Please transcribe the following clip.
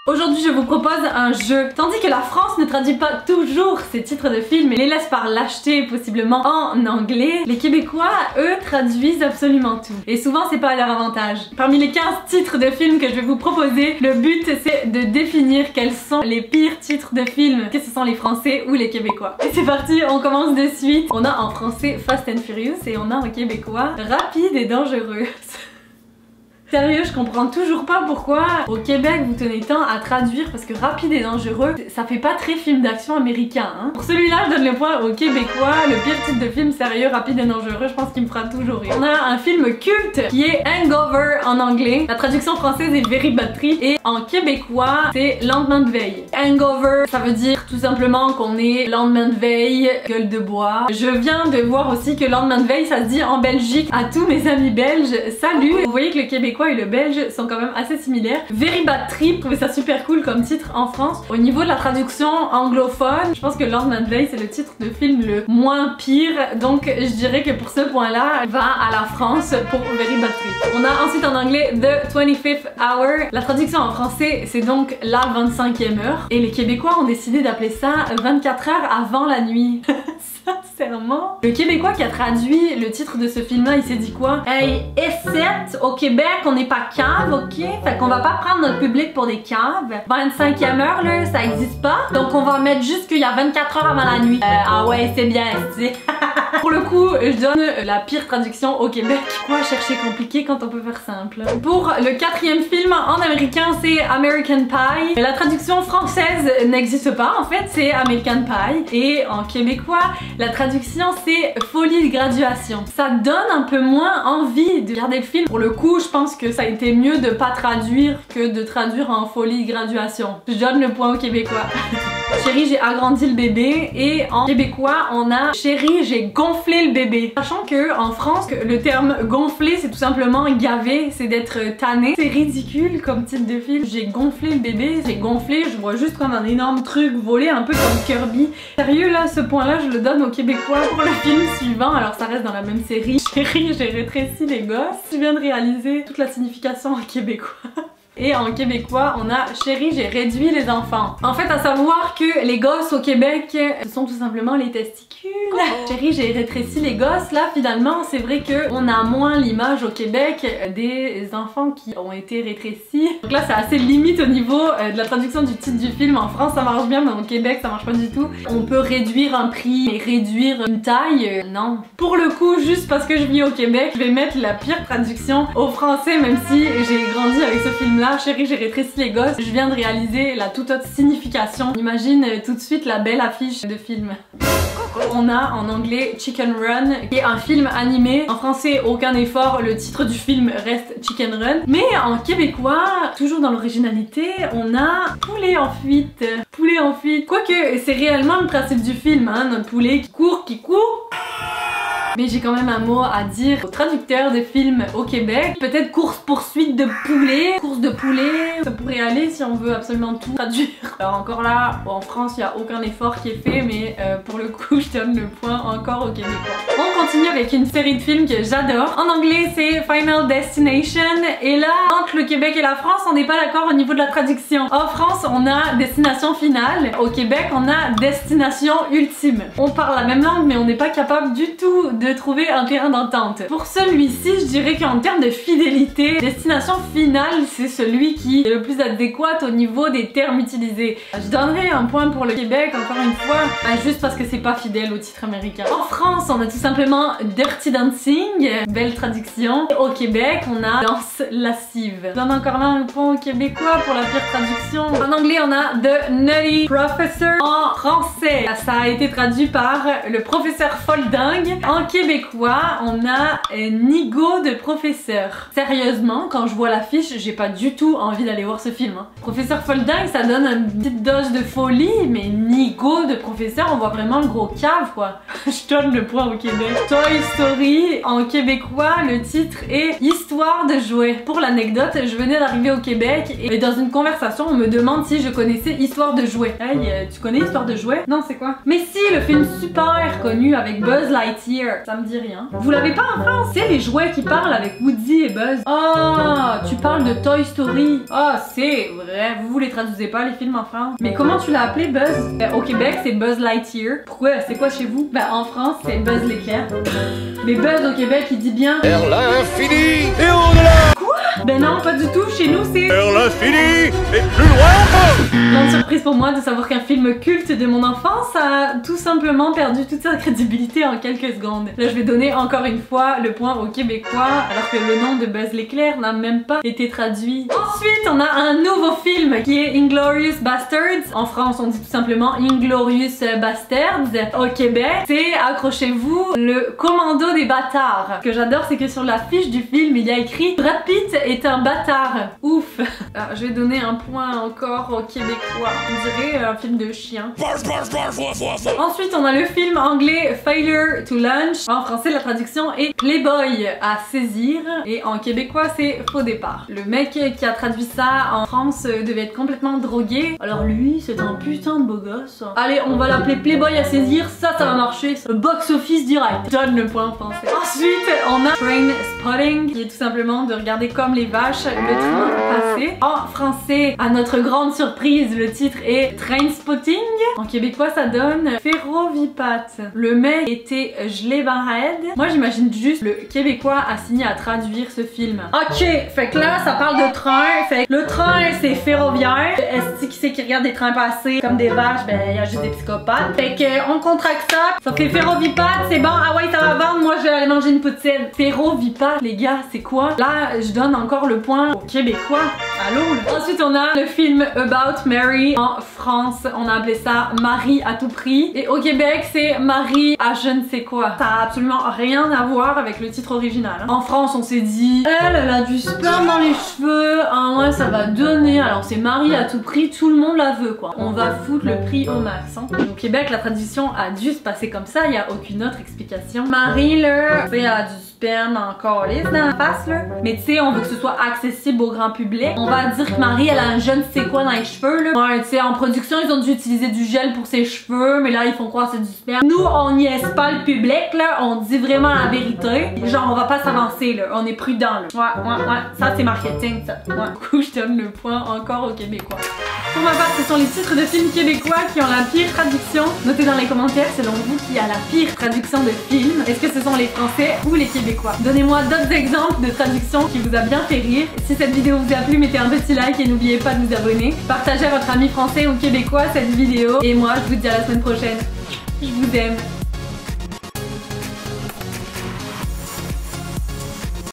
Aujourd'hui, je vous propose un jeu. Tandis que la France ne traduit pas toujours ses titres de films et les laisse par l'acheter possiblement en anglais, les Québécois, eux, traduisent absolument tout. Et souvent, c'est pas à leur avantage. Parmi les 15 titres de films que je vais vous proposer, le but, c'est de définir quels sont les pires titres de films, que ce sont les Français ou les Québécois. Et c'est parti, on commence de suite. On a en français Fast and Furious et on a en québécois Rapide et Dangereux. Sérieux, je comprends toujours pas pourquoi au Québec vous tenez tant à traduire, parce que Rapide et Dangereux, ça fait pas très film d'action américain, hein. Pour celui-là, je donne le point aux Québécois. Le pire titre de film sérieux, Rapide et Dangereux, je pense qu'il me fera toujours rire. On a un film culte qui est Hangover en anglais. La traduction française est Very Bad Trip et en québécois, c'est Lendemain de veille. Hangover, ça veut dire tout simplement qu'on est lendemain de veille, gueule de bois. Je viens de voir aussi que lendemain de veille, ça se dit en Belgique. À tous mes amis belges, salut! Vous voyez que le Québécois et le belge sont quand même assez similaires. Very Bad Trip, je trouvais ça super cool comme titre en France. Au niveau de la traduction anglophone, je pense que Lendemain de veille c'est le titre de film le moins pire, donc je dirais que pour ce point-là, va à la France pour Very Bad Trip. On a ensuite en anglais The 25th Hour. La traduction en français c'est donc la 25e heure et les Québécois ont décidé d'appeler ça 24 heures avant la nuit. Sincèrement. Le Québécois qui a traduit le titre de ce film-là, il s'est dit quoi? Hey, S7, au Québec, on n'est pas cave, ok? Fait qu'on va pas prendre notre public pour des caves. 25e heure, là, ça existe pas. Donc on va mettre juste qu'il y a 24 heures avant la nuit. Ah ouais, c'est bien, tu sais. Pour le coup, je donne la pire traduction au Québec. Quoi chercher compliqué quand on peut faire simple? Pour le 4e film en américain, c'est American Pie. La traduction française n'existe pas, en fait, c'est American Pie. Et en québécois, la traduction c'est Folie de graduation. Ça donne un peu moins envie de regarder le film. Pour le coup, je pense que ça a été mieux de pas traduire que de traduire en Folie de graduation. Je donne le point aux Québécois. Chérie, j'ai agrandi le bébé et en québécois, on a Chérie, j'ai gonflé le bébé. Sachant que en France, le terme gonfler, c'est tout simplement gaver, c'est d'être tanné. C'est ridicule comme titre de film. J'ai gonflé le bébé, j'ai gonflé, je vois juste comme un énorme truc volé, un peu comme Kirby. Sérieux là, ce point-là, je le donne aux Québécois pour le film suivant. Alors ça reste dans la même série. Chérie, j'ai rétréci les gosses. Je viens de réaliser toute la signification en québécois. Et en québécois, on a Chérie, j'ai réduit les enfants. En fait, à savoir que les gosses au Québec, ce sont tout simplement les testicules. Chérie, j'ai rétréci les gosses. Là, finalement, c'est vrai qu'on a moins l'image au Québec des enfants qui ont été rétrécis. Donc là, c'est assez limite au niveau de la traduction du titre du film. En France, ça marche bien, mais au Québec, ça marche pas du tout. On peut réduire un prix, mais réduire une taille, non. Pour le coup, juste parce que je vis au Québec, je vais mettre la pire traduction au français, même si j'ai grandi avec ce film-là. Chérie, j'ai rétréci les gosses. Je viens de réaliser la toute autre signification. Imagine tout de suite la belle affiche de film. On a en anglais Chicken Run, qui est un film animé. En français, aucun effort, le titre du film reste Chicken Run. Mais en québécois, toujours dans l'originalité, on a Poulet en fuite. Poulet en fuite. Quoique, c'est réellement le principe du film, hein, notre poulet qui court, Mais j'ai quand même un mot à dire aux traducteurs de films au Québec. Peut-être course-poursuite de poulet, course de poulet, ça pourrait aller si on veut absolument tout traduire. Alors encore là, en France, il n'y a aucun effort qui est fait, mais pour le coup, je donne le point encore au Québécois. On continue avec une série de films que j'adore. En anglais, c'est Final Destination. Et là, entre le Québec et la France, on n'est pas d'accord au niveau de la traduction. En France, on a Destination Finale. Au Québec, on a Destination Ultime. On parle la même langue, mais on n'est pas capable du tout de trouver un terrain d'entente. Pour celui-ci, je dirais qu'en termes de fidélité, Destination Finale, c'est celui qui est le plus adéquat au niveau des termes utilisés. Je donnerais un point pour le Québec, encore une fois, juste parce que c'est pas fidèle au titre américain. En France, on a tout simplement Dirty Dancing, belle traduction. Au Québec, on a Danse lascive. Je donne encore là un point au Québécois pour la pire traduction. En anglais, on a The Nutty Professor. En français, ça a été traduit par le professeur foldingue. En québécois, on a Nigo de professeur. Sérieusement, quand je vois l'affiche, j'ai pas du tout envie d'aller voir ce film. Hein. Professeur foldingue, ça donne une petite dose de folie, mais Nigo de professeur, on voit vraiment le gros cave, quoi. Je donne le point au Québec. Toy Story, en québécois, le titre est Histoire de jouets. Pour l'anecdote, je venais d'arriver au Québec et dans une conversation, on me demande si je connaissais Histoire de jouets. Hey, tu connais Histoire de jouets? Non, c'est quoi? Mais si, le film super connu avec Buzz Lightyear. Ça me dit rien. Vous l'avez pas en France? C'est les jouets qui parlent avec Woody et Buzz. Ah, tu parles de Toy Story. Ah, c'est vrai. Vous les traduisez pas les films en France? Mais comment tu l'as appelé Buzz? Au Québec, c'est Buzz Lightyear. Pourquoi? C'est quoi chez vous? Ben en France, c'est Buzz l'éclair. Mais Buzz au Québec, il dit bien vers l'infini et au-delà. Quoi? Ben non, pas du tout. Chez nous, c'est vers l'infini et plus loin. Grande surprise pour moi de savoir qu'un film culte de mon enfance a tout simplement perdu toute sa crédibilité en quelques secondes. Là, je vais donner encore une fois le point aux Québécois, alors que le nom de Buzz l'éclair n'a même pas été traduit. Ensuite, on a un nouveau film qui est Inglourious Basterds. En France, on dit tout simplement Inglorious Bastards. Au Québec, c'est, accrochez-vous, le commando des bâtards. Ce que j'adore, c'est que sur la fiche du film, il y a écrit Brad Pitt est un bâtard. Ouf. Alors, je vais donner un point encore aux Québécois. On dirait un film de chien. Ensuite, on a le film anglais Failure to Launch. En français, la traduction est Playboy à saisir. Et en québécois, c'est Faux départ. Le mec qui a traduit ça en France devait être complètement drogué. Alors lui, c'est un putain de beau gosse. Allez, on va l'appeler Playboy à saisir. Ça va marcher. Box-office direct. Donne le point français. Ensuite, on a Train Spotting, qui est tout simplement de regarder comme les vaches le train passer. En français, à notre grande surprise, le titre est Trainspotting. En québécois, ça donne Ferrovipat. Le mec était gelé ben raide. Moi, j'imagine juste le québécois assigné à traduire ce film. Ok, fait que là, ça parle de train. Fait que le train, c'est ferroviaire. Est-ce qui c'est qui regarde des trains passer comme des vaches? Ben, il y a juste des psychopathes. Fait que on contracte ça. Ça fait Ferrovipat, c'est bon. Ah ouais, ça va vendre. Moi, je vais aller manger une poutine. Ferrovipat, les gars, c'est quoi? Là, je donne encore le point aux Québécois. Allô? Ensuite, on a le film About Mary. En France, on a appelé ça Marie à tout prix. Et au Québec, c'est Marie à je ne sais quoi. Ça a absolument rien à voir avec le titre original. En France, on s'est dit, elle a du sperme dans les cheveux. Ah ouais, ça va donner. Alors, c'est Marie à tout prix. Tout le monde la veut, quoi. On va foutre le prix au max. Hein. Au Québec, la traduction a dû se passer comme ça. Il n'y a aucune autre explication. Marie, là, c'est a du sperme encore lisse dans la face, là. Mais tu sais, on veut que ce soit accessible au grand public. On va dire que Marie, elle a un je ne sais quoi dans les cheveux, là. Ouais, tu sais, en production, ils ont dû utiliser du gel pour ses cheveux, mais là, ils font croire que c'est du sperme. Nous, on niaise pas le public, là. On dit vraiment la vérité. Genre, on va pas s'avancer, là. On est prudent, là. Ouais. Ça, c'est marketing, ça. Ouais. Du coup, je donne le point encore aux Québécois. Pour ma part, ce sont les titres de films québécois qui ont la pire traduction. Notez dans les commentaires, selon vous, qui a la pire traduction de film. Est-ce que ce sont les Français ou les Québécois? Donnez-moi d'autres exemples de traductions qui vous a bien fait rire. Si cette vidéo vous a plu, mettez un petit like et n'oubliez pas de vous abonner. Partagez à votre ami français ou québécois cette vidéo. Et moi, je vous dis à la semaine prochaine. Je vous aime.